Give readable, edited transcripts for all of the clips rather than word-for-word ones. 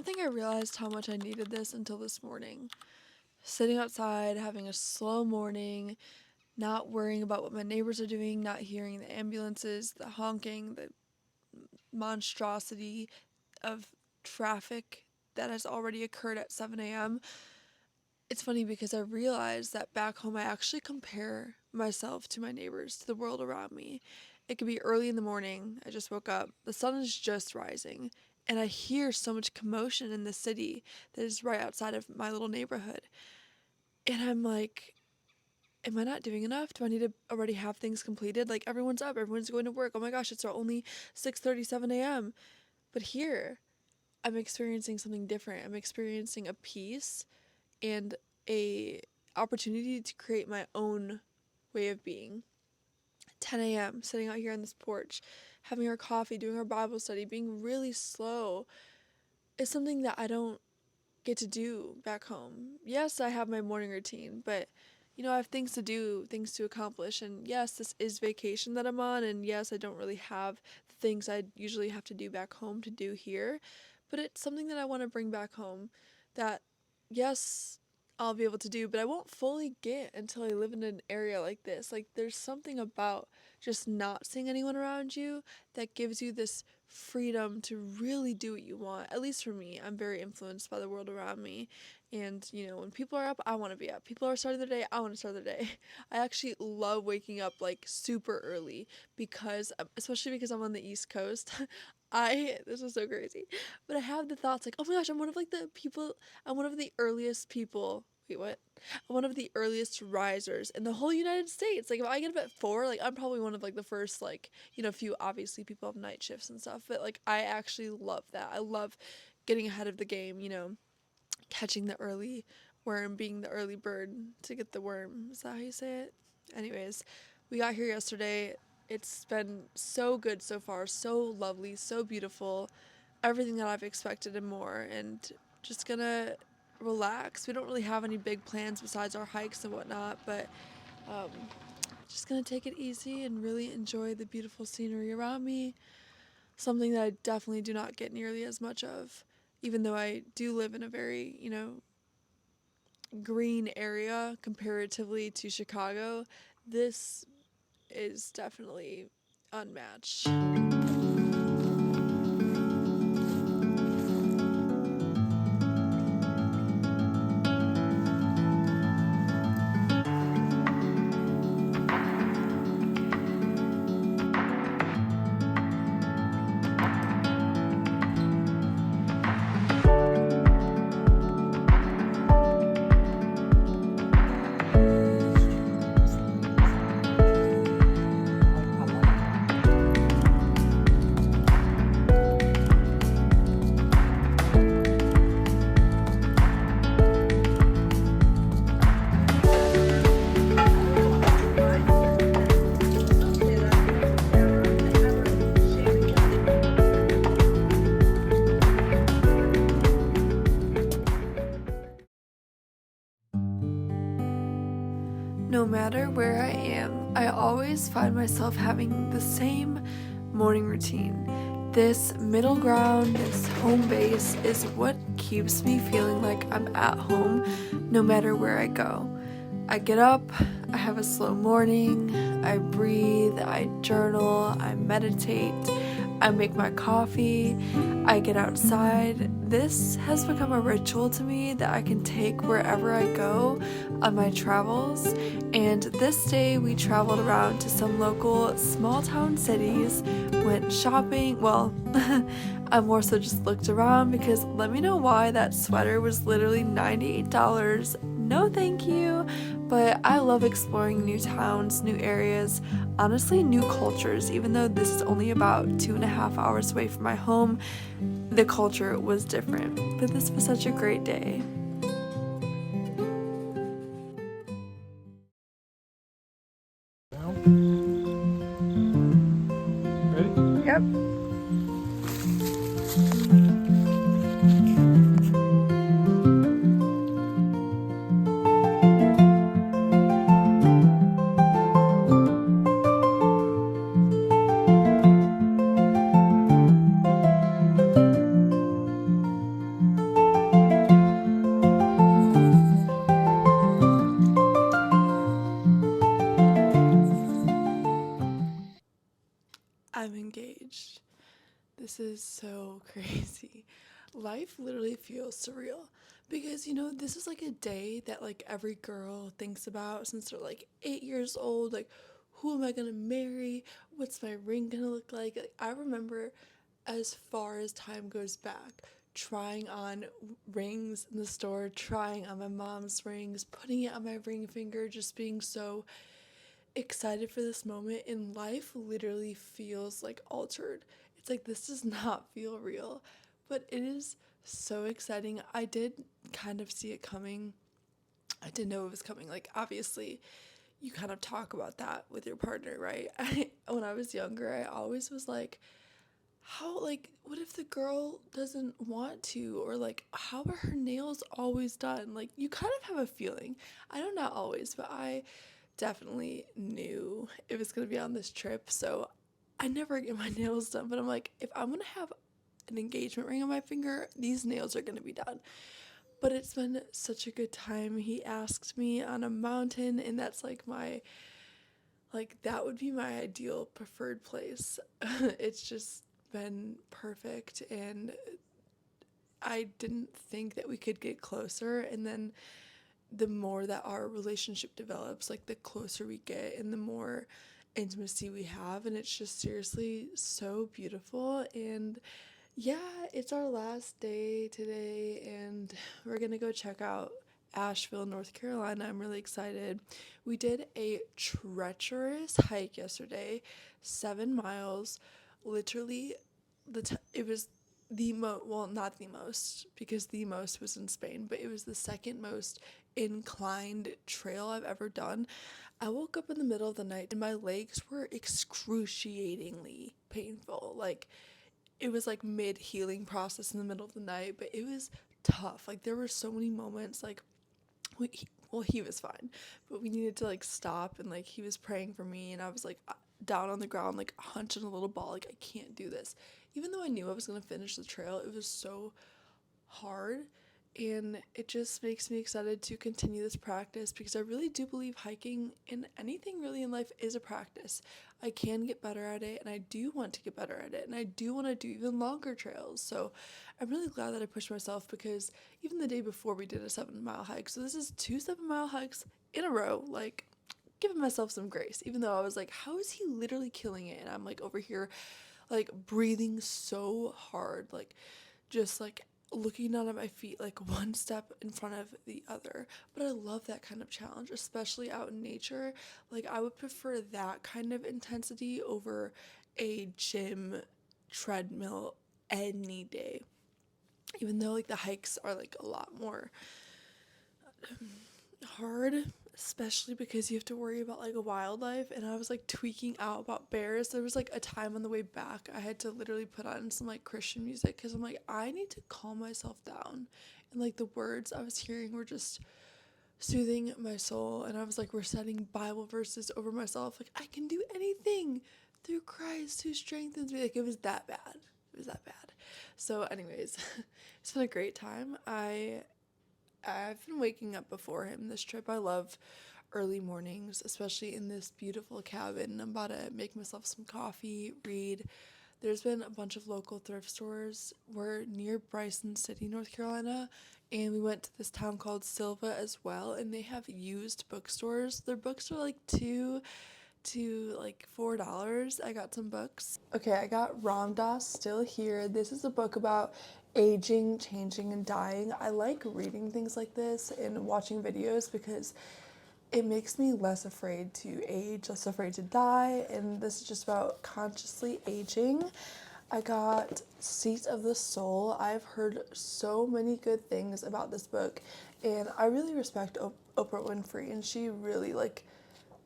don't think I realized how much I needed this until this morning. Sitting outside, having a slow morning, not worrying about what my neighbors are doing, not hearing the ambulances, the honking, the monstrosity of traffic that has already occurred at 7 a.m. It's funny because I realized that back home I actually compare myself to my neighbors, to the world around me. It could be early in the morning, I just woke up, the sun is just rising, and I hear so much commotion in the city that is right outside of my little neighborhood. And I'm like, am I not doing enough? Do I need to already have things completed? Like everyone's up, everyone's going to work. Oh my gosh, it's only 6:37 a.m. But here, I'm experiencing something different. I'm experiencing a peace and a opportunity to create my own way of being. 10 a.m., sitting out here on this porch, having our coffee, doing our Bible study, being really slow is something that I don't get to do back home. Yes, I have my morning routine, but I have things to do, things to accomplish. And yes, this is vacation that I'm on, and yes, I don't really have the things I usually have to do back home to do here, but it's something that I want to bring back home that yes, I'll be able to do, but I won't fully get until I live in an area like this. Like there's something about just not seeing anyone around you that gives you this freedom to really do what you want. At least for me, I'm very influenced by the world around me. And, when people are up, I want to be up. People are starting their day, I want to start their day. I actually love waking up like super early because, especially because I'm on the East Coast. This is so crazy, but I have the thoughts like, oh my gosh, I'm one of the earliest people. Wait, what? I'm one of the earliest risers in the whole United States. Like, if I get up at 4, like, I'm probably one of, like, the first, like, few, obviously, people have night shifts and stuff. But, like, I actually love that. I love getting ahead of the game, catching the early worm, being the early bird to get the worm. Is that how you say it? Anyways, we got here yesterday. It's been so good so far, so lovely, so beautiful. Everything that I've expected and more. And just gonna relax. We don't really have any big plans besides our hikes and whatnot, but um, just gonna take it easy and really enjoy the beautiful scenery around me. Something that I definitely do not get nearly as much of, even though I do live in a very, green area comparatively to Chicago. This is definitely unmatched. No matter where I am, I always find myself having the same morning routine. This middle ground, this home base is what keeps me feeling like I'm at home no matter where I go. I get up, I have a slow morning, I breathe, I journal, I meditate, I make my coffee, I get outside. This has become a ritual to me that I can take wherever I go on my travels. And this day we traveled around to some local small town cities, went shopping. Well, I more so just looked around because let me know why that sweater was literally $98. No thank you. But I love exploring new towns, new areas, honestly new cultures. Even though this is only about 2.5 hours away from my home, the culture was different. But this was such a great day. Ready? Yep. engaged. This is so crazy. Life literally feels surreal because this is like a day that like every girl thinks about since they're like 8 years old. Like, who am I going to marry? What's my ring going to look like? I remember, as far as time goes back, trying on rings in the store, trying on my mom's rings, putting it on my ring finger, just being so excited for this moment. And life literally feels like altered. It's like this does not feel real, but it is so exciting. I did kind of see it coming. I didn't know it was coming. Like, obviously, you kind of talk about that with your partner, right? When I was younger, I always was like, how, like, what if the girl doesn't want to? Or, like, how are her nails always done? Like, you kind of have a feeling. I know, not always, but I definitely knew it was going to be on this trip. So I never get my nails done, but I'm like, if I'm going to have an engagement ring on my finger, these nails are going to be done. But it's been such a good time. He asked me on a mountain, and that's like that would be my ideal preferred place. It's just been perfect, and I didn't think that we could get closer. And then the more that our relationship develops, like the closer we get and the more intimacy we have, and it's just seriously so beautiful. And yeah, it's our last day today, and we're gonna go check out Asheville, North Carolina. I'm really excited. We did a treacherous hike yesterday, 7 miles. Literally, it was well, not the most, because the most was in Spain, but it was the second most inclined trail I've ever done. I woke up in the middle of the night and my legs were excruciatingly painful. Like, it was like mid healing process in the middle of the night, but it was tough. Like, there were so many moments, like, he was fine, but we needed to like stop, and like he was praying for me, and I was like down on the ground, like hunching a little ball, like I can't do this. Even though I knew I was gonna finish the trail, it was so hard, and it just makes me excited to continue this practice because I really do believe hiking and anything really in life is a practice. I can get better at it, and I do want to get better at it, and I do want to do even longer trails. So I'm really glad that I pushed myself, because even the day before we did a 7 mile hike, so this is two 7 mile hikes in a row, like giving myself some grace, even though I was like, how is he literally killing it? And I'm like over here, like breathing so hard, like just like looking down at my feet, like one step in front of the other. But I love that kind of challenge, especially out in nature. Like, I would prefer that kind of intensity over a gym treadmill any day, even though like the hikes are like a lot more hard, especially because you have to worry about like a wildlife. And I was like tweaking out about bears. There was like a time on the way back I had to literally put on some like Christian music, because I'm like, I need to calm myself down, and like the words I was hearing were just soothing my soul. And I was like reciting Bible verses over myself, like, I can do anything through Christ who strengthens me. Like, it was that bad. It was that bad. So anyways, it's been a great time. I've been waking up before him this trip. I love early mornings, especially in this beautiful cabin. I'm about to make myself some coffee, read. There's been a bunch of local thrift stores. We're near Bryson City, North Carolina, and we went to this town called Silva as well, and they have used bookstores. Their books are like $2 to $4. I got some books. Okay, I got Ram Dass Still Here. This is a book about aging, changing, and dying. I like reading things like this and watching videos because it makes me less afraid to age, less afraid to die, and this is just about consciously aging. I got Seat of the Soul. I've heard so many good things about this book, and I really respect Oprah Winfrey, and she really, like,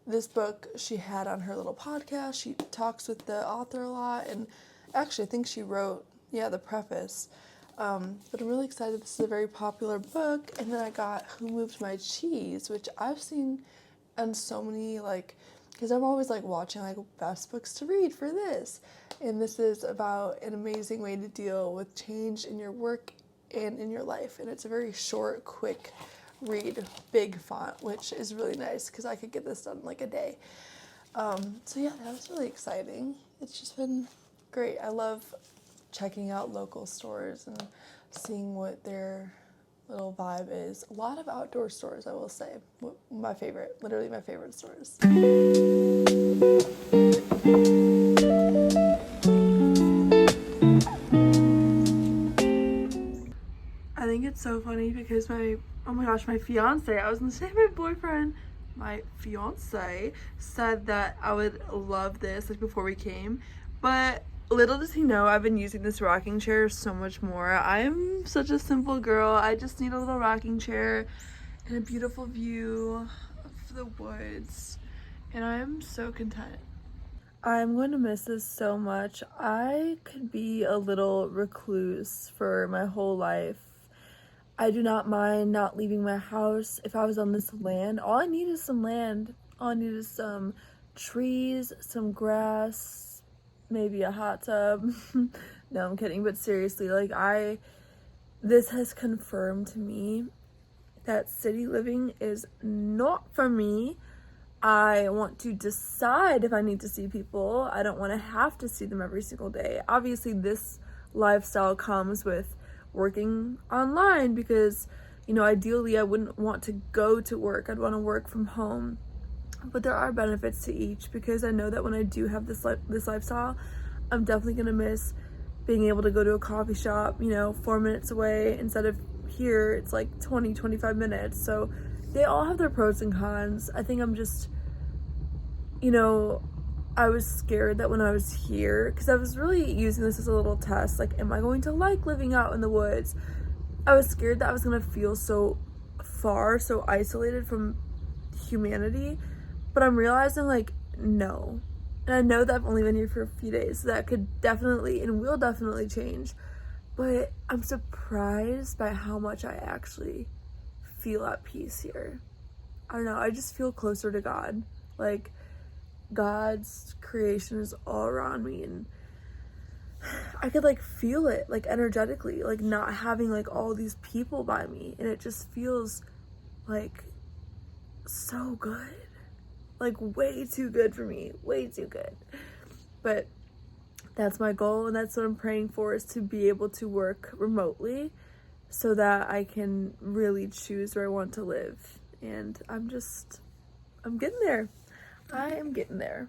this book she had on her little podcast. She talks with the author a lot, and actually I think she wrote, the preface. But I'm really excited. This is a very popular book. And then I got Who Moved My Cheese, which I've seen on so many, like, because I'm always like watching like best books to read for this. And this is about an amazing way to deal with change in your work and in your life. And it's a very short, quick read, big font, which is really nice because I could get this done in like a day. So yeah, that was really exciting. It's just been great. I love checking out local stores and seeing what their little vibe is. A lot of outdoor stores, I will say. My favorite, literally my favorite stores. I think it's so funny because oh my gosh, my fiance, I was gonna say my boyfriend, my fiance said that I would love this like before we came, but little does he know I've been using this rocking chair so much more. I'm such a simple girl. I just need a little rocking chair and a beautiful view of the woods, and I'm so content. I'm going to miss this so much. I could be a little recluse for my whole life. I do not mind not leaving my house. If I was on this land, all I need is some land. All I need is some trees, some grass, maybe a hot tub. No, I'm kidding, but seriously, like this has confirmed to me that city living is not for me. I want to decide if I need to see people. I don't want to have to see them every single day. Obviously, this lifestyle comes with working online because, ideally I wouldn't want to go to work. I'd want to work from home. But there are benefits to each because I know that when I do have this lifestyle, I'm definitely going to miss being able to go to a coffee shop, 4 minutes away instead of here it's like 20-25 minutes. So they all have their pros and cons. I think I'm just, I was scared that when I was here, because I was really using this as a little test, like, am I going to like living out in the woods? I was scared that I was going to feel so far, so isolated from humanity, but I'm realizing, like, no. And I know that I've only been here for a few days, so that could definitely and will definitely change, but I'm surprised by how much I actually feel at peace here. I don't know, I just feel closer to God. Like, God's creation is all around me, and I could like feel it like energetically, like not having like all these people by me, and it just feels like so good, like way too good for me, way too good. But that's my goal, and that's what I'm praying for, is to be able to work remotely so that I can really choose where I want to live. And I'm getting there. I am getting there.